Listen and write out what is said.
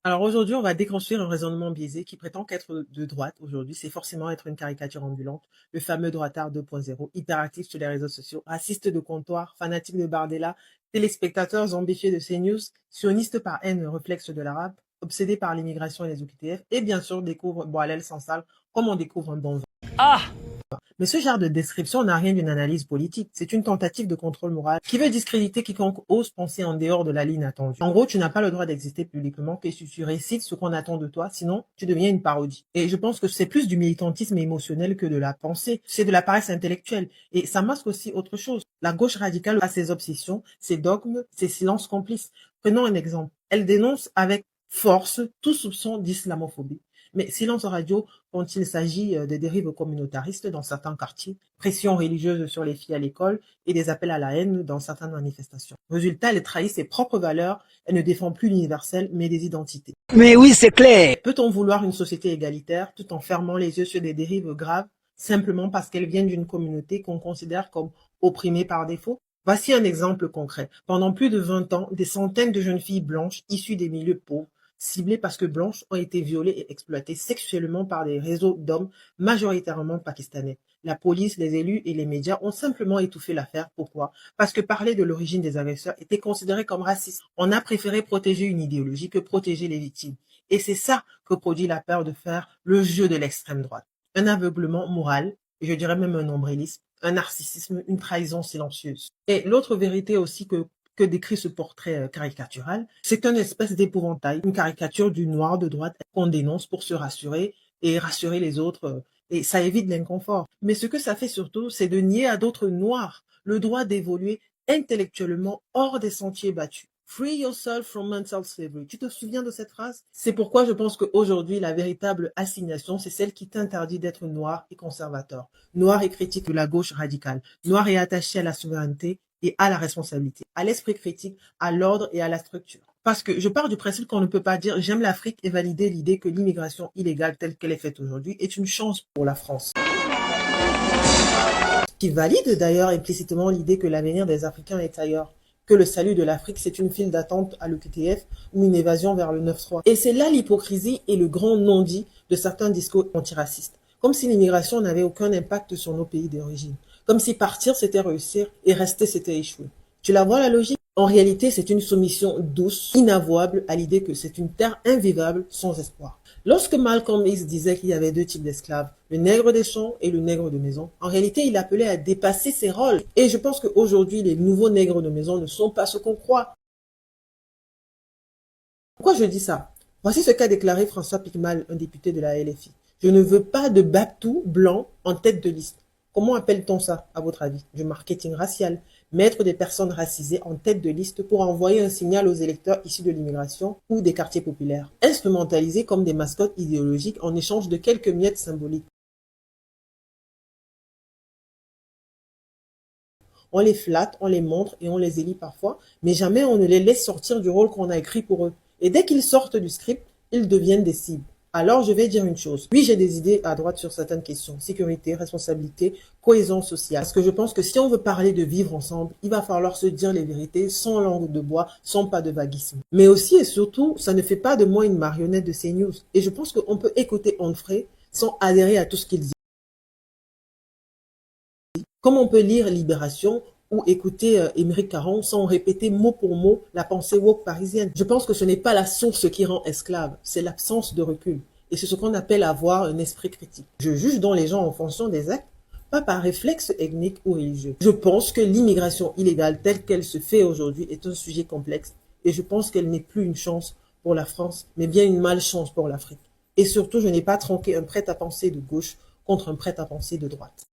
Alors aujourd'hui, on va déconstruire un raisonnement biaisé qui prétend qu'être de droite aujourd'hui, c'est forcément être une caricature ambulante, le fameux droitard 2.0, hyperactif sur les réseaux sociaux, raciste de comptoir, fanatique de Bardella, téléspectateur zombifié de CNews, sioniste par haine réflexe de l'arabe, obsédé par l'immigration et les OQTF, et bien sûr découvre Boalel sans salle comme on découvre un bon vin. Ah! Mais ce genre de description n'a rien d'une analyse politique. C'est une tentative de contrôle moral qui veut discréditer quiconque ose penser en dehors de la ligne attendue. En gros, tu n'as pas le droit d'exister publiquement que si tu récites ce qu'on attend de toi, sinon tu deviens une parodie. Et je pense que c'est plus du militantisme émotionnel que de la pensée. C'est de la paresse intellectuelle. Et ça masque aussi autre chose. La gauche radicale a ses obsessions, ses dogmes, ses silences complices. Prenons un exemple. Elle dénonce avec force tout soupçon d'islamophobie. Mais silence radio quand il s'agit des dérives communautaristes dans certains quartiers, pression religieuse sur les filles à l'école et des appels à la haine dans certaines manifestations. Résultat, elle trahit ses propres valeurs, elle ne défend plus l'universel mais des identités. Mais oui, c'est clair. Peut-on vouloir une société égalitaire tout en fermant les yeux sur des dérives graves simplement parce qu'elles viennent d'une communauté qu'on considère comme opprimée par défaut? Voici un exemple concret. Pendant plus de 20 ans, des centaines de jeunes filles blanches issues des milieux pauvres ciblées parce que blanches ont été violées et exploitées sexuellement par des réseaux d'hommes majoritairement pakistanais. La police, les élus et les médias ont simplement étouffé l'affaire. Pourquoi? Parce que parler de l'origine des agresseurs était considéré comme raciste. On a préféré protéger une idéologie que protéger les victimes. Et c'est ça que produit la peur de faire le jeu de l'extrême droite. Un aveuglement moral, et je dirais même un nombrilisme, un narcissisme, une trahison silencieuse. Et l'autre vérité aussi que décrit ce portrait caricatural, c'est une espèce d'épouvantail, une caricature du noir de droite qu'on dénonce pour se rassurer et rassurer les autres, et ça évite l'inconfort. Mais ce que ça fait surtout, c'est de nier à d'autres noirs le droit d'évoluer intellectuellement hors des sentiers battus. Free yourself from mental slavery. Tu te souviens de cette phrase? C'est pourquoi je pense qu'aujourd'hui, la véritable assignation, c'est celle qui t'interdit d'être noir et conservateur, noir et critique de la gauche radicale, noir et attaché à la souveraineté et à la responsabilité, à l'esprit critique, à l'ordre et à la structure. Parce que je pars du principe qu'on ne peut pas dire j'aime l'Afrique et valider l'idée que l'immigration illégale telle qu'elle est faite aujourd'hui est une chance pour la France. Qui valide d'ailleurs implicitement l'idée que l'avenir des Africains est ailleurs, que le salut de l'Afrique c'est une file d'attente à l'OQTF ou une évasion vers le 9-3. Et c'est là l'hypocrisie et le grand non-dit de certains discours antiracistes, comme si l'immigration n'avait aucun impact sur nos pays d'origine. Comme si partir c'était réussir et rester c'était échouer. Tu la vois la logique? En réalité, c'est une soumission douce, inavouable à l'idée que c'est une terre invivable sans espoir. Lorsque Malcolm X disait qu'il y avait deux types d'esclaves, le nègre des champs et le nègre de maison, en réalité, il appelait à dépasser ces rôles. Et je pense qu'aujourd'hui, les nouveaux nègres de maison ne sont pas ce qu'on croit. Pourquoi je dis ça? Voici ce qu'a déclaré François Picmal, un député de la LFI. Je ne veux pas de Babtou blanc en tête de liste. Comment appelle-t-on ça, à votre avis? Du marketing racial. Mettre des personnes racisées en tête de liste pour envoyer un signal aux électeurs issus de l'immigration ou des quartiers populaires. Instrumentalisés comme des mascottes idéologiques en échange de quelques miettes symboliques. On les flatte, on les montre et on les élit parfois, mais jamais on ne les laisse sortir du rôle qu'on a écrit pour eux. Et dès qu'ils sortent du script, ils deviennent des cibles. Alors je vais dire une chose. Oui, j'ai des idées à droite sur certaines questions. Sécurité, responsabilité, cohésion sociale. Parce que je pense que si on veut parler de vivre ensemble, il va falloir se dire les vérités sans langue de bois, sans pas de vaguisme. Mais aussi et surtout, ça ne fait pas de moi une marionnette de CNews. Et je pense qu'on peut écouter Onfray sans adhérer à tout ce qu'il dit. Comme on peut lire Libération ou écouter Émeric Caron sans répéter mot pour mot la pensée woke parisienne. Je pense que ce n'est pas la source qui rend esclave, c'est l'absence de recul. Et c'est ce qu'on appelle avoir un esprit critique. Je juge donc les gens en fonction des actes, pas par réflexe ethnique ou religieux. Je pense que l'immigration illégale telle qu'elle se fait aujourd'hui est un sujet complexe et je pense qu'elle n'est plus une chance pour la France, mais bien une malchance pour l'Afrique. Et surtout, je n'ai pas tronqué un prêt-à-penser de gauche contre un prêt-à-penser de droite.